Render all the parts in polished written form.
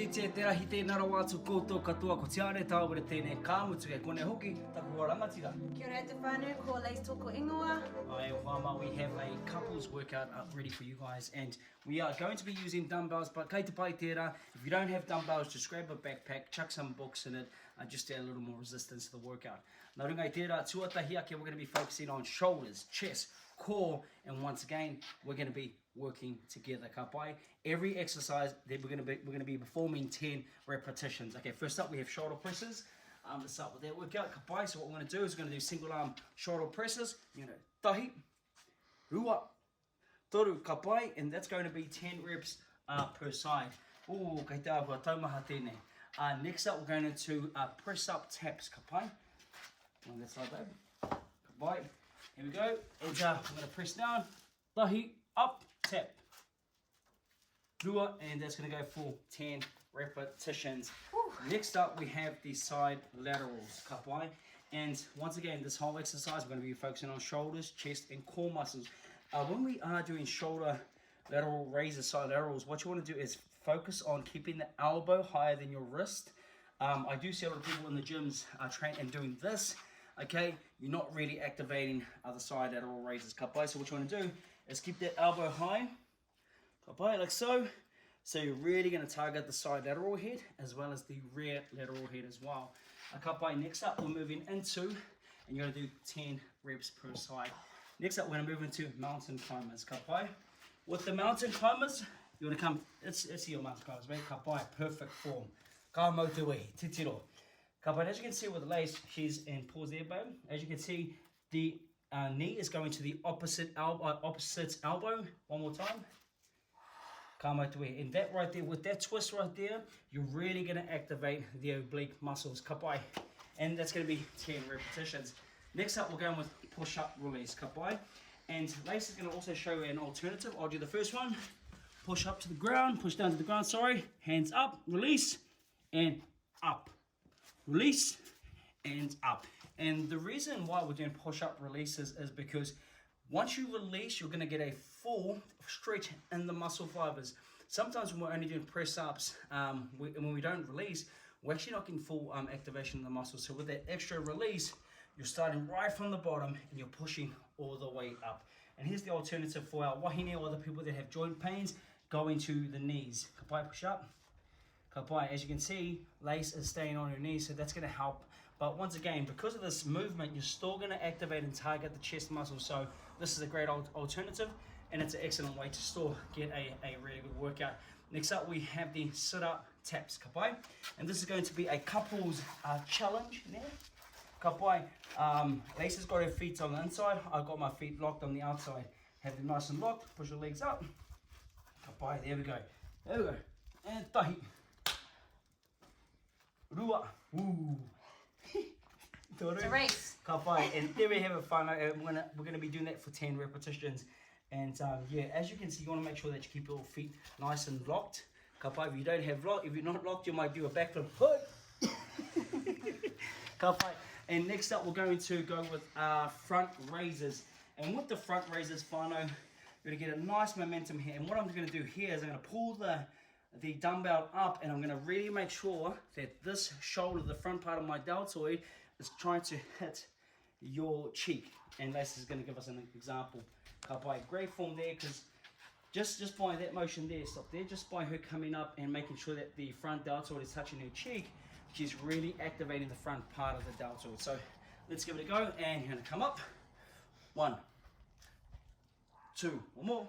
Rite, te rahi te nara wātu koutou katoa ko Tiare Tawera tēnei kāmutu e kone hoki, taku hoa rangatira. Kia ora te whānau, ko Lace tōko ingoa. Ai o whama, we have a couples workout up ready for you guys, and we are going to be using dumbbells, but kei te pai tērā, if you don't have dumbbells, just grab a backpack, chuck some books in it, just to add a little more resistance to the workout. Nā runga i tērā, tuatahi ake, we're going to be focusing on shoulders, chest, core, and once again, we're going to be working together, ka pai. Every exercise that we're going to be performing 10 repetitions. Okay, first up we have shoulder presses. Let's start with that workout, ka pai. So what we're going to do is we're going to do single arm shoulder presses. You're going to tahi, rua, toru, ka pai, and that's going to be 10 reps per side. Ooh, kei te ahua, taumaha tēnei. Next up we're going to press up taps, ka pai. On that side, babe. Ka pai. Here we go. And we're going to press down, tahi, up, tap, rua, and that's going to go for 10 repetitions. Whew. Next up we have the side laterals, ka pai. And once again, this whole exercise we're going to be focusing on shoulders, chest and core muscles. When we are doing shoulder lateral raises, side laterals, what you want to do is focus on keeping the elbow higher than your wrist. I do see a lot of people in the gyms train and doing this. Okay, you're not really activating the side lateral raises, ka pai. So what you want to do is keep that elbow high, ka pai, like so. So you're really going to target the side lateral head as well as the rear lateral head as well. Ka pai. Next up, we're moving into, and you're going to do 10 reps per side. Next up, we're going to move into mountain climbers, ka pai. With the mountain climbers, you want to come, it's your mountain climbers, mate, ka pai, perfect form. Ka mautu e, titiro. Ka pai, as you can see with Lace, she's in pause there, babe. As you can see, the knee is going to the opposite elbow. One more time. Ka mautu e. And that right there, with that twist right there, you're really going to activate the oblique muscles, ka pai. And that's going to be 10 repetitions. Next up, we're going with push-up release, ka pai. And Lace is going to also show you an alternative. I'll do the first one. Push up to the ground, push down to the ground, sorry. Hands up, release, and up. Release, and up. And the reason why we're doing push-up releases is because once you release, you're going to get a full stretch in the muscle fibers. Sometimes when we're only doing press-ups, when we don't release, we're actually not getting full activation of the muscles. So with that extra release, you're starting right from the bottom and you're pushing all the way up. And here's the alternative for our wahine or other people that have joint pains, going to the knees. Ka pai, push up. Ka pai. As you can see, Lace is staying on her knees, so that's going to help. But once again, because of this movement, you're still going to activate and target the chest muscle. So this is a great alternative, and it's an excellent way to still get a really good workout. Next up, we have the sit-up taps, ka pai. And this is going to be a couples challenge now. Ka pai. Lace has got her feet on the inside. I've got my feet locked on the outside. Have them nice and locked. Push your legs up. Ka pai. There we go. There we go. And tahi. Rua. Woo. It's a race. Ka pai. And there we have it, whānau. We're gonna be doing that for 10 repetitions. And yeah, as you can see, you want to make sure that you keep your feet nice and locked. Ka pai. If you don't have locked, if you're not locked, you might do a backflip. Ka pai. And next up, we're going to go with front raises. And with the front raises, whānau, you're going to get a nice momentum here. And what I'm going to do here is I'm going to pull the dumbbell up, and I'm going to really make sure that this shoulder, the front part of my deltoid, is trying to hit your cheek. And Lace is going to give us an example. Ka pai. Great form there, because just by that motion there, stop there, just by her coming up and making sure that the front deltoid is touching her cheek, she's really activating the front part of the deltoid. So let's give it a go, and you're going to come up. 1, 2, one more,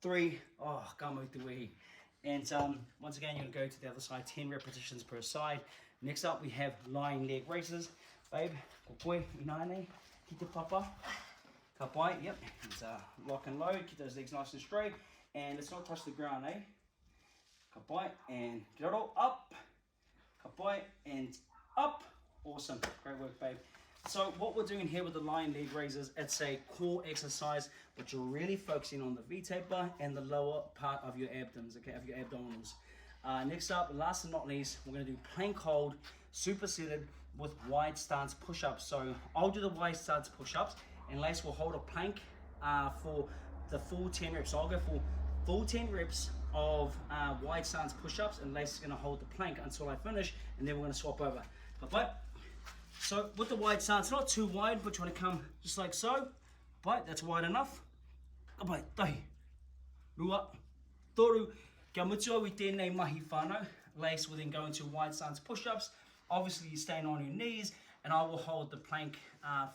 3, oh, ka mautu wehi. And once again, you're going to go to the other side, 10 repetitions per side. Next up, we have lying leg raises. Babe, ko koe, inane, ki te papa. Ka pai, yep, it's lock and load, keep those legs nice and straight. And let's not touch the ground, eh? Ka pai, and get it all up. Ka pai, and up. Awesome, great work, babe. So what we're doing here with the lying leg raises, it's a core exercise, but you're really focusing on the V-taper and the lower part of your abdomens, okay, of your abdominals. Next up, last but not least, we're going to do plank hold, superseated with wide stance push-ups. So I'll do the wide stance push-ups, and Lace will hold a plank for the full 10 reps. So I'll go for full 10 reps of wide stance push-ups, and Lace is going to hold the plank until I finish, and then we're going to swap over. But so with the wide stance, not too wide, but you want to come just like so. But that's wide enough. Tahi, rua, toru, kia mutua I tēnei mahi whānau. Lace will then go into wide stance push-ups. Obviously you're staying on your knees, and I will hold the plank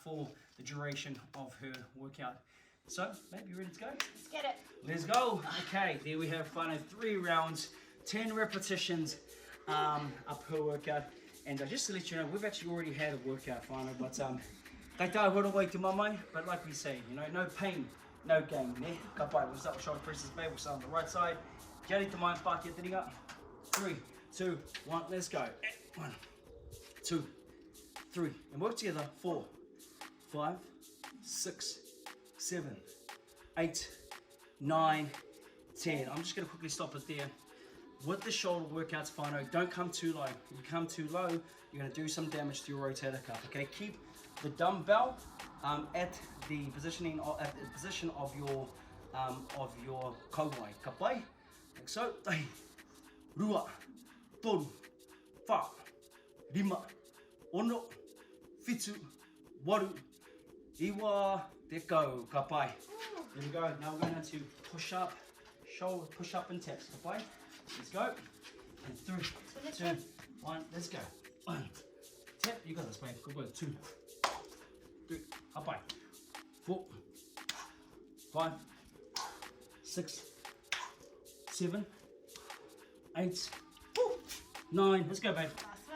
for the duration of her workout. So, babe, you ready to go? Let's get it. Let's go. Okay, there we have whānau 3 rounds, 10 repetitions up her workout. And just to let you know, we've actually already had a workout whānau, but kai tā hora wai te mamai, but like we say, you know, no pain, no gain. Ne? Ka pai, we'll start with shoulder presses, babe. We'll start on the right side. Tiare Tawera, Whakaata tiringa. 3, 2, 1, let's go. 1, 2, 3, and work together. 4, 5, 6, 7, 8, 9, 10. I'm just going to quickly stop it there. With the shoulder workouts, whānau, don't come too low. If you come too low, you're going to do some damage to your rotator cuff. Okay, keep the dumbbell at the position of your kauai. Ka pai, like so. Tahi, rua, toru, wha, rima, ono, whitu, waru, iwa, te kau, ka pai. There we go. Now we're going to push up, shoulder push up and taps. Ka pai. Let's go. And 3, 2, 1. Let's go. 1, tap. You got this, babe. Good work. 2, 3. Ka pai. 4, 5, 6, 7, 8, 9. Let's go, babe. Last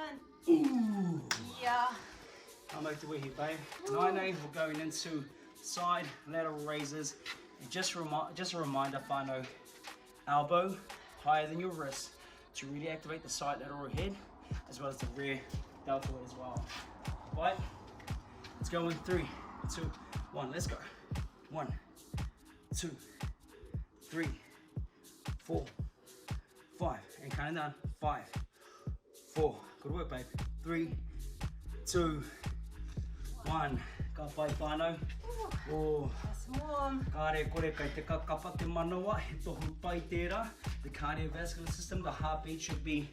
one. Ooh. Yeah. I'm over to where here, babe. 9A, we're going into side lateral raises. And just a reminder, whānau, elbow higher than your wrist to really activate the side lateral head as well as the rear deltoid as well. Right, let's go in 3, 2, 1. Let's go. 1, 2, 3, 4, 5, and counting down. 5, 4. Good work, babe. 3, 2, 1. Ka pai whānau. Oh. That's warm. Kāre kore kai te kakapa te manawa, he tohu pai tērā. The cardiovascular system, the heartbeat should be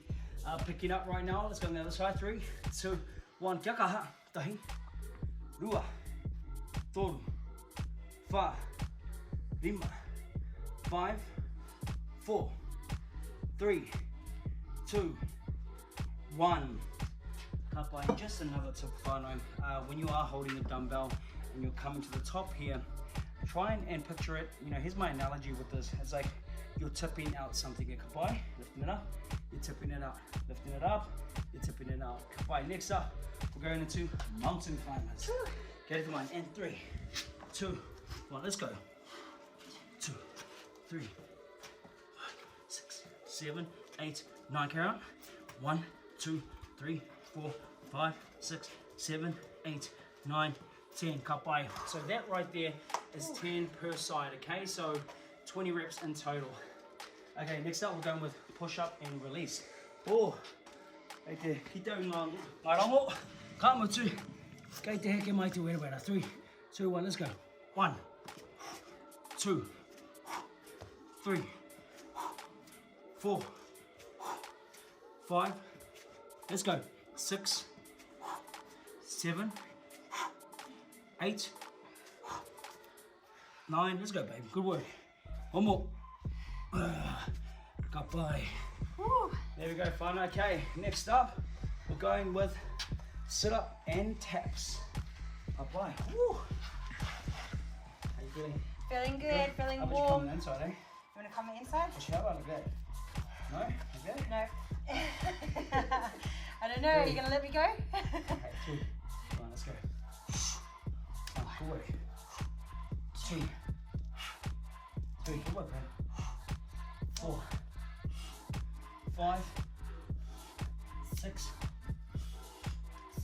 picking up right now. Let's go on the other side. 3, 2, 1. Kia kaha. Tahi, rua, toru, wha, rima, 5, 4, 3, 2, 1. Ka pai. Just another tip, whānau. When you are holding the dumbbell and you're coming to the top here, try and picture it. You know, here's my analogy with this. It's like you're tipping out something. Ka pai, lifting it up, you're tipping it out, lifting it up, you're tipping it out. Ka pai. Next up, we're going into mountain climbers. Get it to mine. And 3, 2, 1. Let's go. 2, 3, 5, 6, 7, 8, 9. Carry on. 1, 2, 3, 4, 5, 6, 7, 8, 9, 10. Ka pai. So that right there is 10 per side. Okay, so 20 reps in total. Okay, next up we're going with push up and release. Oh, okay, ki tau ngā rongo. Ka mutu. Kei te heke mai te wera. 3, 2, 1. Let's go. 1, 2, 3, 4, 5. Let's go. 6, 7, 8, 9. Let's go, baby. Good work. One more. Ka pai. There we go, fun. Okay, next up, we're going with sit up and taps. Ka pai. How you feeling? Feeling good, feeling How about you warm. come inside, eh? You want to come inside? How about like that? No? Like that? No. I don't know. Are you going to let me go? Okay, 2. Come on, let's go. Good work. 2, 3. Good work, man. 4, 5, 6,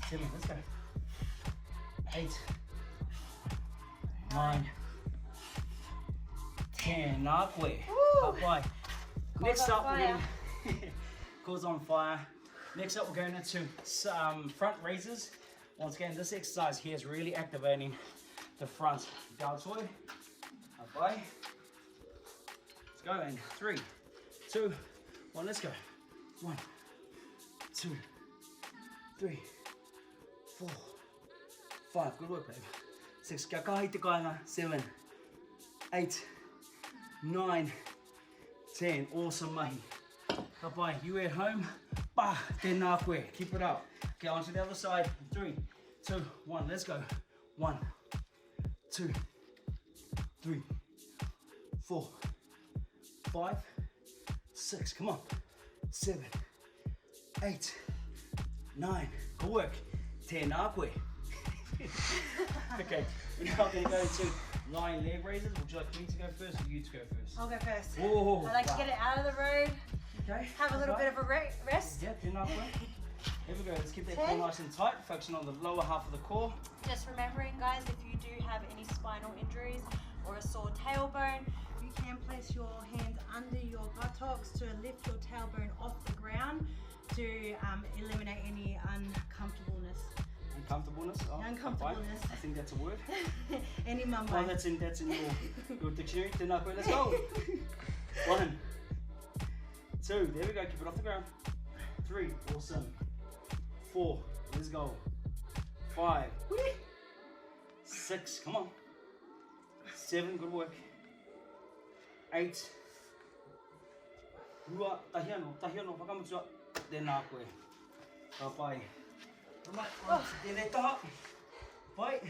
7. Let's go. 8, 9, 10. Nā koe. Ka pai. Next up, we're going Cause on fire. Next up, we're going into some front raises. Once again, this exercise here is really activating the front deltoid. Ka pai. Let's go in 3, 2, 1, let's go. 1, 2, 3, 4, 5, good work babe. 6, kia kahi te kāinga, 7, 8, 9, 10, awesome mahi. Ka pai, you at home, pa, tēnā koe, keep it up. Okay, on to the other side, 3, 2, 1, let's go. 1, 2, 3, 4, 5, 6, come on, 7, 8, 9, good work, tēnā koe. Okay, we're now going to go to lying leg raises. Would you like me to go first or you to go first? I'll go first. Oh, I like to get it out of the road, Okay. have a little bit of a rest. Yeah, tēnā koe. Here we go, let's keep that core nice and tight, focusing on the lower half of the core. Just remembering guys, if you do have any spinal injuries or a sore tailbone, you can place your hands under your buttocks to lift your tailbone off the ground to eliminate any uncomfortableness. Uncomfortableness? Oh, Uncomfortableness. I think that's a word. Any mumbo. Oh, that's in your dictionary. Tēnā koe, let's go. 1, 2, there we go, keep it off the ground. 3, awesome. 4, let's go. 5, 6, come on. 7, good work. 8, rua, tahiano, whakamutua, tēnā koe. Ka pai. Right, tēnei taha. Pai.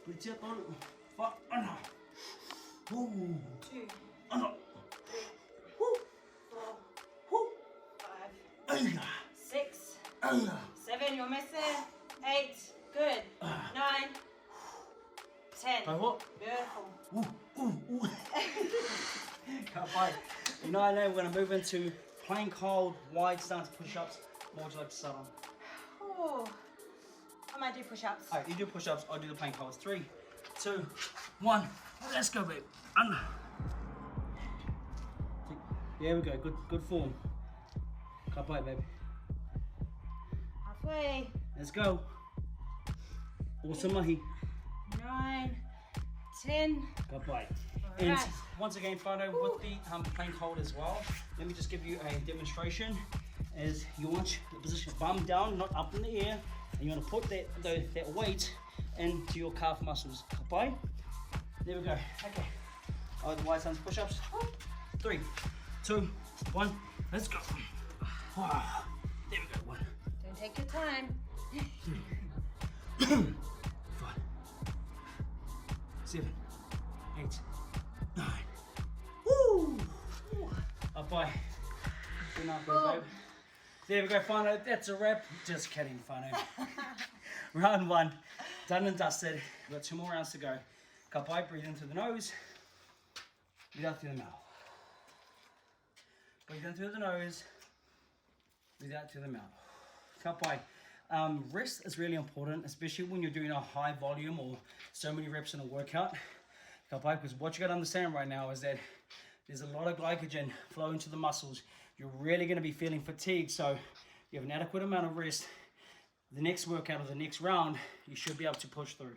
Putia tonu. Wha, ana. Woo. 2, Ana. 3, 4, 5, Aia. 6, Aia. 7, you're missing. 8, good. 9, 10. Kai what? Beautiful. Ka pai. You know, I know we're going to move into plain cold, wide stance push-ups. What would you like to start on? Oh, I might do push-ups. Alright, you do push-ups, I'll do the plank holds. 3, 2, 1. Let's go, babe. Under. There we go. Good form. Ka pai, babe. Halfway. Let's go. Awesome mahi. 9, 10. Ka pai. And Alright. once again, whānau, with the plank hold as well, let me just give you a demonstration. As you want the position bum down, not up in the air, and you want to put that weight into your calf muscles. Ka pai. There we go. Okay. Oh, the wide stance push-ups. 3, 2, 1. Let's go. There we go. 1, Don't take your time. 3, 5, 7, 8, 9. Woo! Up by. Good night, babe. There we go, whānau. That's a wrap. Just kidding, whānau. Round 1, done and dusted. We've got 2 more rounds to go. Ka pai, breathe in through the nose. Breathe out through the mouth. Breathe in through the nose. Breathe out through the mouth. Ka pai. Rest is really important, especially when you're doing a high volume or so many reps in a workout. Ka pai, because what you got to understand right now is that there's a lot of glycogen flowing to the muscles. You're really going to be feeling fatigued, so you have an adequate amount of rest. The next workout or the next round, you should be able to push through.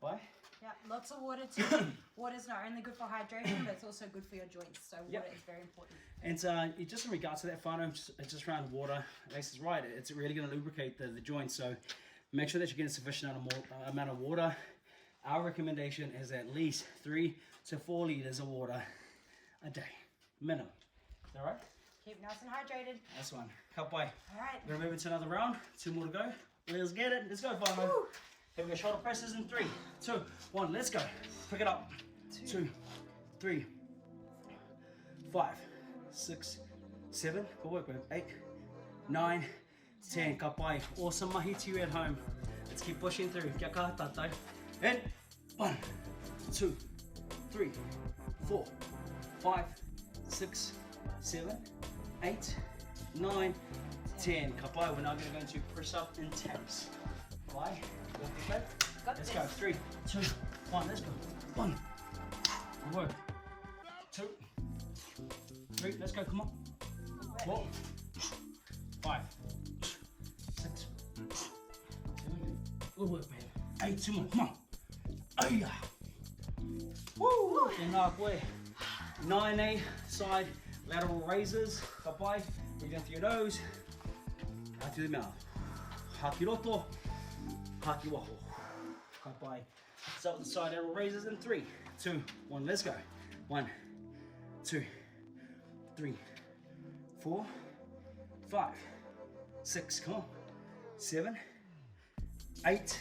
Bye. Yeah, lots of water too. Water's not only good for hydration, but it's also good for your joints. So water is very important. And just in regards to that, whānau, it's just around water. Alex is right. It's really going to lubricate the joints. So make sure that you're getting sufficient amount of water. Our recommendation is at least 3 to 4 liters of water a day, minimum. Is that right? Keep nice and hydrated. That's one. Ka pai. All right. We're going to move into another round. 2 more to go. Let's get it. Let's go, whānau. Here we go. Shoulder presses in 3, 2, 1. Let's go. Pick it up. 2, 3, 5, 6, 7. Good work, babe. 8, 9, 10. Ka pai. Awesome mahi to you at home. Let's keep pushing through. Kia kaha tātou. And 1, 2, 3, 4, 5, 6, 7, 8, 9, 10. Ka pai. We're now going to go into press up and taps. Bye. Okay. Let's go. 3, 2, 1. Let's go. 1. Good work. 2, 3. Let's go. Come on. 4, 5, 6, 7. Good work, man. 8. 2 more. Come on. Oh yeah. Woo. Tēnā koe. 9A side Lateral raises, ka pai. Breathe in through your nose, out through the mouth. Haki roto, haki waho. Ka pai. Start with the side lateral raises in 3, 2, 1. Let's go. 1, 2, 3, 4, 5, 6. Come on. 7, 8,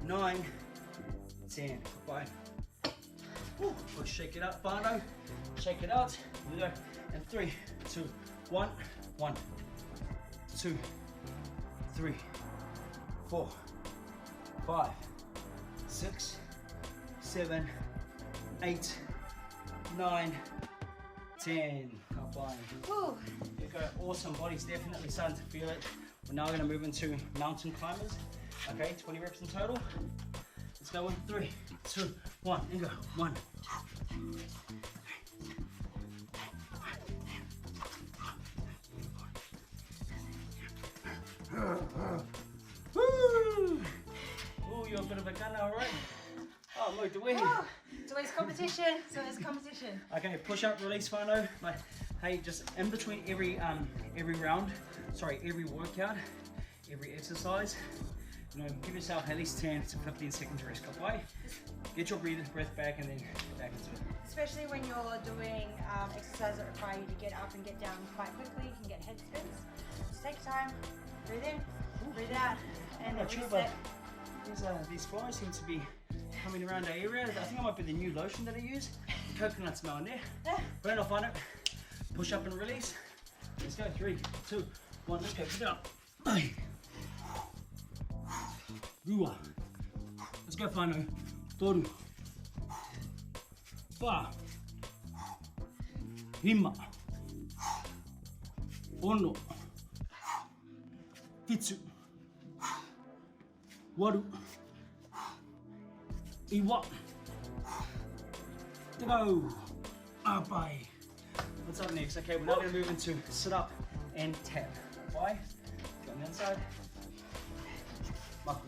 9, 10. Bye. We'll shake it up, whānau. Shake it out. Here we go. And 3, 2, 1. 1, 2, 3, 4, 5, 6, 7, 8, 9, 10. Bye. Woo. There you go. Awesome. Body's definitely starting to feel it. We're now going to move into mountain climbers. Okay, 20 reps in total. Let's go in 3, 2, 1, and go. 1. Woo! Oh, you're a bit of a gunner, all right? Oh, move the way. Oh, it's always competition. It's always competition. Okay, push up, release, whānau. Like, hey, just in between every round, every workout, every exercise, you know, give yourself at least 10 to 15 seconds rest. Kapai. Get your breath back and then get back into it. Especially when you're doing exercises that require you to get up and get down quite quickly, you can get head spins. Just take your time, breathe in, breathe out, and then reset. These flies seem to be coming around our area. I think it might be the new lotion that I use. Coconut smell in there. Burn off on it. Push up and release. Let's go. 3, 2, 1. Let's go. Put it up. Rua. Let's go, whānau. Toru. Wha. Hima. Ono. Fitsu. Waru. Iwa. To go. Apai. What's up next? Okay, we're now going to move into sit up and tap. Why? Go on the inside. Mahi.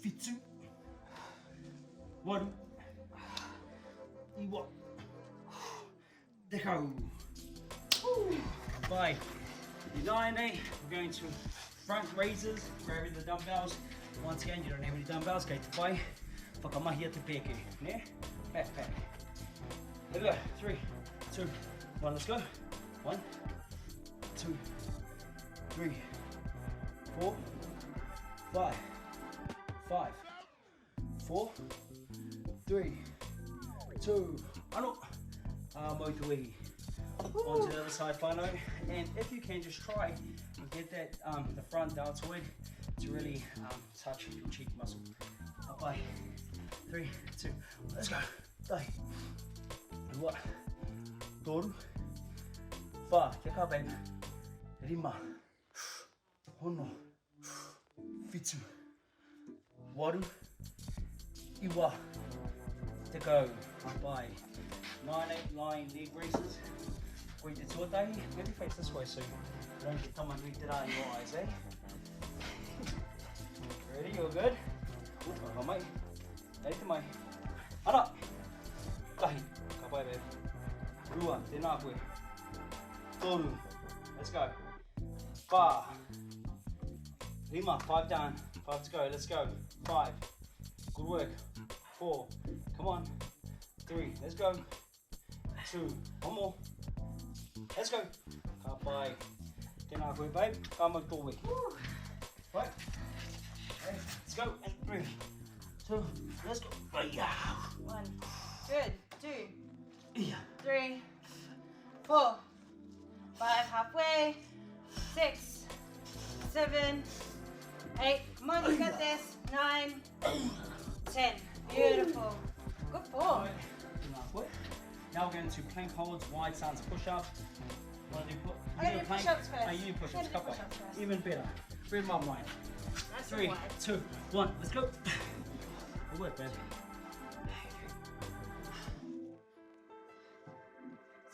Fitsu. Waru. Iwa. Dekau. Bye. We're going to front raises, grabbing the dumbbells. Once again, you don't have any dumbbells, go to whai. Whakamahi te peke. Ne? Backpack. Here we go. 3, 2, 1. Let's go. 1, 2, 3, 4, 5, 5, 4, 3, 2. Ano. Motuihi. On to the other side, whānau. And if you can, just try and get that the front deltoid to really touch your cheek muscle. Bye. 3, 2, let's go. Dai. Dua. Toru. Wha. Te ka baby. Rima. Hono. Fitsu. Waru. Iwa. Te go. Bye. 9, 8 lying leg raises. Koi te tuatahi. Maybe face this way so you don't get someone who did in your eyes, eh? Ready? You're good? Ka mai. Hey te mai. Ara. Kahi. Ka pai babe. Rua. Tēnā koe. Toru. Let's go. Wha. Rima. 5 down. 5 to go. Let's go. 5. Good work. 4. Come on. 3. Let's go. 2. One more. Let's go. Ka pai. Tēnā koe babe. Ka mau tōwe. Right. Okay. Let's go. And 3, 2. Let's go. 1. Good. 2, Yeah. 3, 4, 5. Halfway. 6, 7, 8. Come on, you got this. 9, 10. Beautiful. Good form. Now we're going to plank holds, wide stance push-up. I'm going to do push-ups first. You do push-ups, I'm gonna do push-ups first. even better. Read my mind. That's 3, wide. 2, 1, let's go. Good work, man.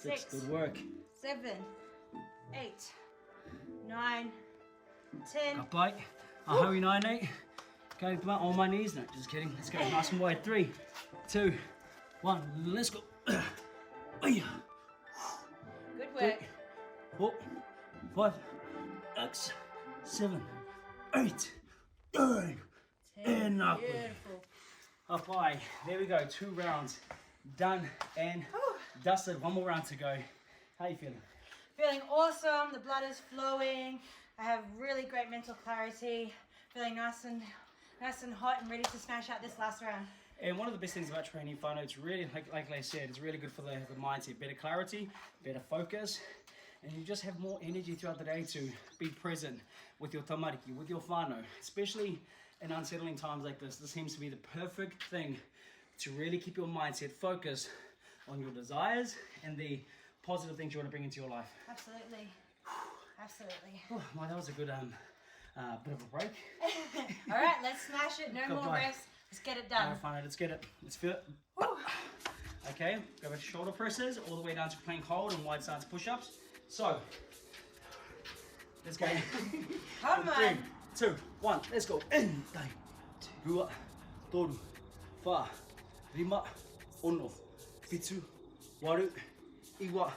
6. Good work. 7, 8, 9, 10. Up bite. A hurry 9, 8. Go on my knees. No, just kidding. Let's go nice and wide. 3, 2, 1. Let's go. Good work. 3, 4, 5, 6, 7, 8, 9, 10. and up. Beautiful. Up high. There we go. 2 rounds done and dusted. 1 more round to go. How you feeling? Feeling awesome. The blood is flowing. I have really great mental clarity. Feeling nice and hot and ready to smash out this last round. And one of the best things about training whānau, it's really, like I said, it's really good for the mindset. Better clarity, better focus, and you just have more energy throughout the day to be present with your tamariki, with your whānau. Especially in unsettling times like this, this seems to be the perfect thing to really keep your mindset focused on your desires and the positive things you want to bring into your life. Absolutely. Absolutely. Oh, well, that was a good bit of a break. All right, let's smash it. No more Goodbye. rest. Let's get it done. Alright, fine, let's get it. Let's feel it. Okay, go back to shoulder presses, all the way down to plank hold and wide stance push-ups. So, let's go. Come on. 3, 2, 1, let's go. In, dai, rua, toru, wha, rima, ono, pitu, waru, iwa,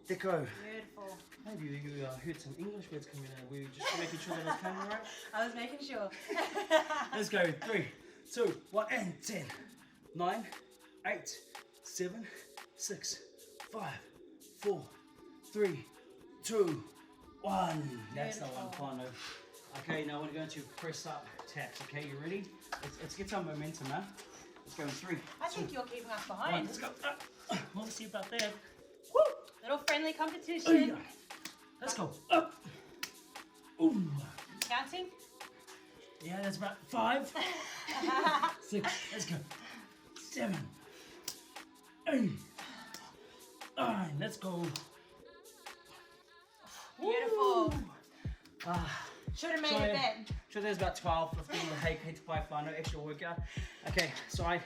teko. Beautiful. Maybe you heard some English words coming out. We were just making sure that it was coming right. I was making sure. Let's go. 3, 2, 1, and 10, 9, 8, 7, 6, 5, 4, 3, 2, 1. That's the one, whānau. Okay, now we're going to press up taps. Okay, you ready? Let's get some momentum now. Let's go in 3. I think you're keeping us 1. behind. Let's go. We'll see about that. Woo! Little friendly competition. Let's go. Up. Ooh. Counting? Yeah, that's about 5, 6, let's go. 7, 8, 9, let's go. Beautiful. Woo. Should have made it then. Sure, there's about 12, 15 with hei pai whānau, extra workout. Okay, side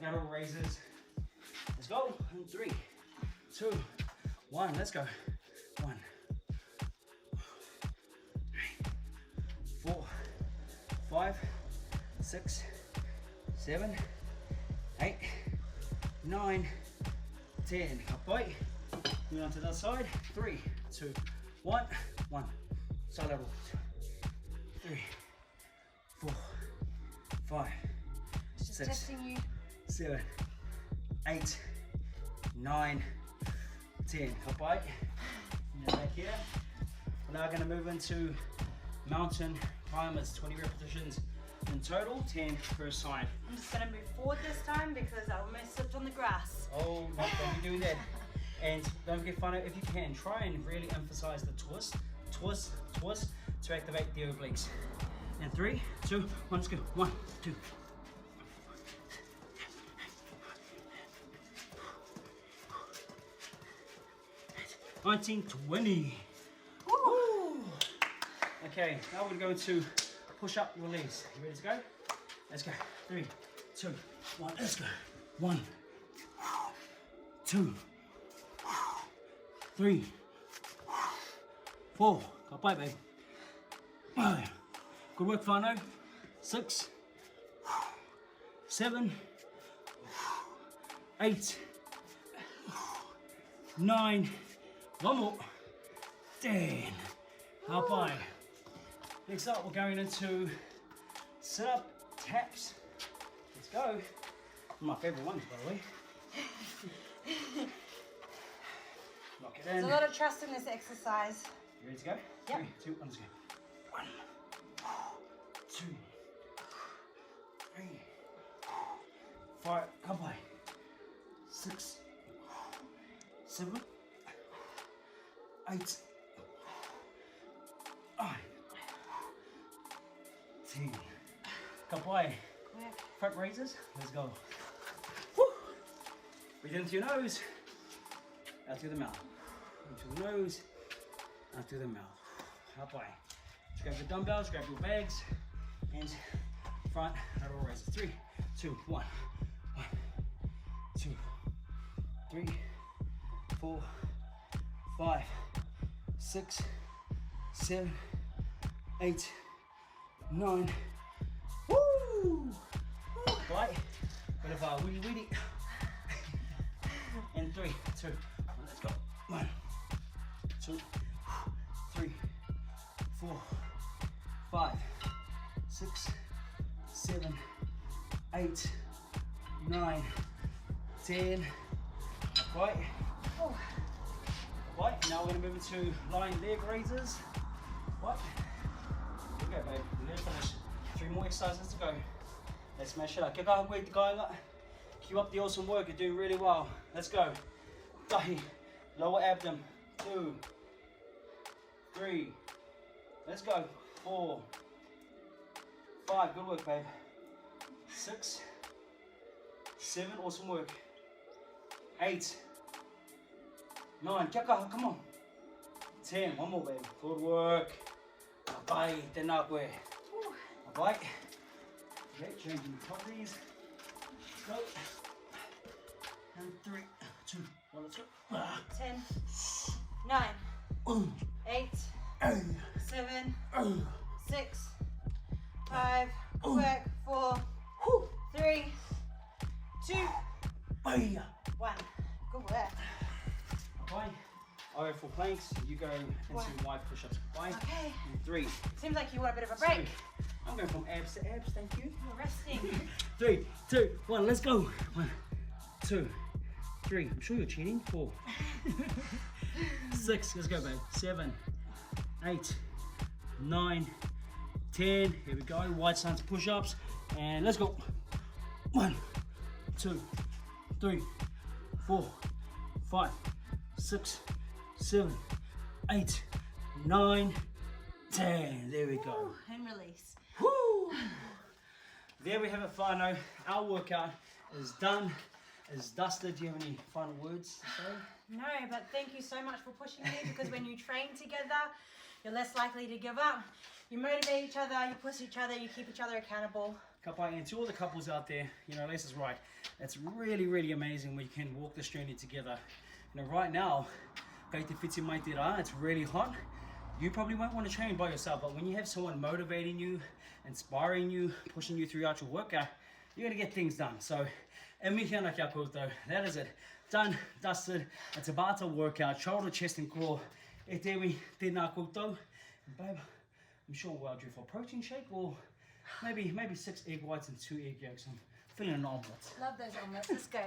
lateral raises. Let's go. 3, 2, 1, let's go. 1, 3, 4, 5, 6, 7, 8, 9, 10. Up bite. Move on to the other side. 3, 2, 1, 1. Side level. 3, 4, 5, Just 6, testing you. 7, 8, 9, 10. Up bite. Now back here. We're now going to move into mountain climbers. 20 repetitions in total, 10 per side. I'm just going to move forward this time because I almost slipped on the grass. Oh, no, don't be doing that. And don't forget, whānau, if you can, try and really emphasize the twist, twist, twist to activate the obliques. And 3, 2, 1, let's go. 1, 2. 19, 20. Woo! Okay, now we're going to push up, release. You ready to go? Let's go. 3, 2, 1, let's go. 1, 2, 3, 4. Got bite, babe. 5. Good work, whānau. 6, 7, 8, 9. One more. 10. Up high. Next up, we're going into sit-up taps. Let's go. My favourite ones, by the way. Lock it in. There's a lot of trust in this exercise. You ready to go? Yep. 3, 2, 1, let's go. 1, 2, 3, 4, come by. 6, 7, 8, 9, 10. Come by. Front raises. Let's go. Woo. Breathe in through your nose. Out through the mouth. Into the nose. Out through the mouth. Up high. Just grab your dumbbells, grab your bags, and front lateral raises. 3, 2, 1. 1, 2, 3, 4, 5, 6, 7, 8, 9. Woo! Right, bit of a wheelie wheelie. And 3, 2, 1, let's go. 1, 2, 3, 4, 5, 6, 7, 8, 9, 10. Right. Right, now we're going to move into lying leg raises. Right. Here we go, babe. We're going to finish. 3 more exercises to go. Let's smash it up. Kāinga. Keep up the awesome work. You're doing really well. Let's go. Tahi. Lower abdomen. 2, 3. Let's go. 4, 5. Good work, babe. 6, 7. Awesome work. 8, 9. Come on. 10. One more, babe. Good work. Bye. Tinana koe. Right. Okay, changing the top of these. Let's go. And 3, 2, 1, let's go. 10, 9, 8, 7, 6, 5, good work, 4, 3, 2, 1. Good work. Okay. I'll go for planks, you go into wide push-ups. Bye. Okay. And 3. Seems like you want a bit of a break. 2. I'm going from abs to abs, thank you. You're resting. 3, 2, 1, let's go. 1, 2, 3. I'm sure you're cheating. 4, 6. Let's go, babe. 7, 8, 9, 10. Here we go. Wide stance push-ups, and let's go. 1, 2, 3, 4, 5, 6, 7, 8, 9, 10. There we go. And release. Woo! There we have it, whānau. Our workout is done, is dusted. Do you have any final words to say? No, but thank you so much for pushing me, because when you train together, you're less likely to give up. You motivate each other, you push each other, you keep each other accountable. And to all the couples out there, you know, Lisa's right. It's really, really amazing when you can walk this journey together. You know, right now, it's really hot. You probably won't want to train by yourself, but when you have someone motivating you, inspiring you, pushing you throughout your workout, you're going to get things done. So, that is it. Done, dusted. It's about a workout, shoulder, chest and core. E tewi, tēnā koutou. Babe, I'm sure we'll do for a protein shake, or maybe 6 egg whites and 2 egg yolks. I'm feeling an omelette. Love those omelets. Let's go.